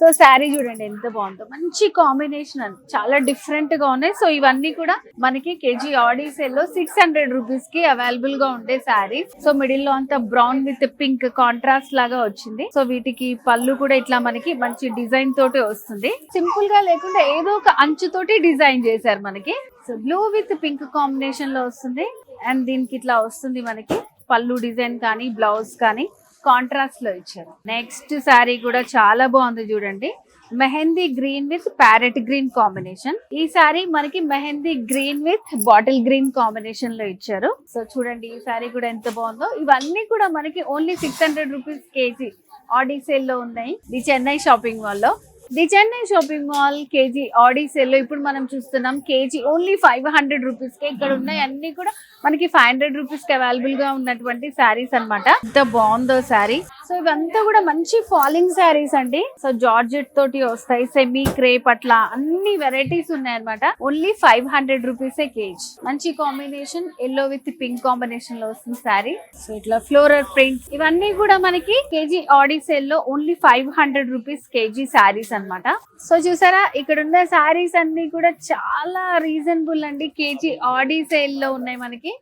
So sari చూడండి ఎంత బాగుందో, మంచి కాంబినేషన్ అని చాలా డిఫరెంట్ గా ఉన్నాయి. సో ఇవన్నీ కూడా మనకి కేజీ ఆడీ సేల్ లో 600 రూపీస్ కి అవైలబుల్ గా ఉండే శారీస్. సో మిడిల్ లో అంతా బ్రౌన్ విత్ పింక్ కాంట్రాస్ట్ లాగా వచ్చింది. సో వీటికి పళ్ళు కూడా ఇట్లా మనకి మంచి డిజైన్ తోటి వస్తుంది. సింపుల్ గా లేకుండా ఏదో ఒక అంచు తోటి డిజైన్ చేశారు మనకి. So blue with pink combination లో వస్తుంది. అండ్ దీనికి ఇట్లా వస్తుంది మనకి పళ్ళు డిజైన్ కానీ బ్లౌజ్ కానీ కాంట్రాస్ట్ లో ఇచ్చారు. నెక్స్ట్ శారీ కూడా చాలా బాగుంది చూడండి, mehndi green with parrot green combination. ఈ శారీ మనకి mehndi green with bottle green combination లో ఇచ్చారు. సో చూడండి ఈ శారీ కూడా ఎంత బాగుందో. ఇవన్నీ కూడా మనకి ఓన్లీ 600 రూపీస్ కేజీ ఆడీ సేల్ లో ఉన్నాయి ది చెన్నై షాపింగ్ మాల్ లో. The Chennai shopping mall KG ఆడీ సేల్ లో ఇప్పుడు మనం చూస్తున్నాం కేజీ ఓన్లీ 500 రూపీస్ కే. ఇక్కడ ఉన్నాయి అన్ని కూడా మనకి 500 రూపీస్ కి అవైలబుల్ గా ఉన్నటువంటి శారీస్ అన్నమాట. ఎంత బాగుందో శారీ. సో ఇవంతా కూడా మంచి ఫాలింగ్ శారీస్ అండి. సో జార్జెట్ తోటి వస్తాయి, సెమీ క్రేప్ అట్లా అన్ని వెరైటీస్ ఉన్నాయి అనమాట. Only 500 rupees KG. మంచి combination yellow with pink combination లో వస్తుంది శారీ. సో ఇట్లా ఫ్లోరల్ ప్రింట్స్ ఇవన్నీ కూడా మనకి కేజీ ఆడీ సేల్ లో ఓన్లీ 500 రూపీస్ కేజీ శారీస్ అన్నమాట. సో చూసారా ఇక్కడ ఉన్న శారీస్ అన్ని కూడా చాలా రీజనబుల్ అండి. కేజీ ఆడీ సేల్ లో ఉన్నాయి మనకి.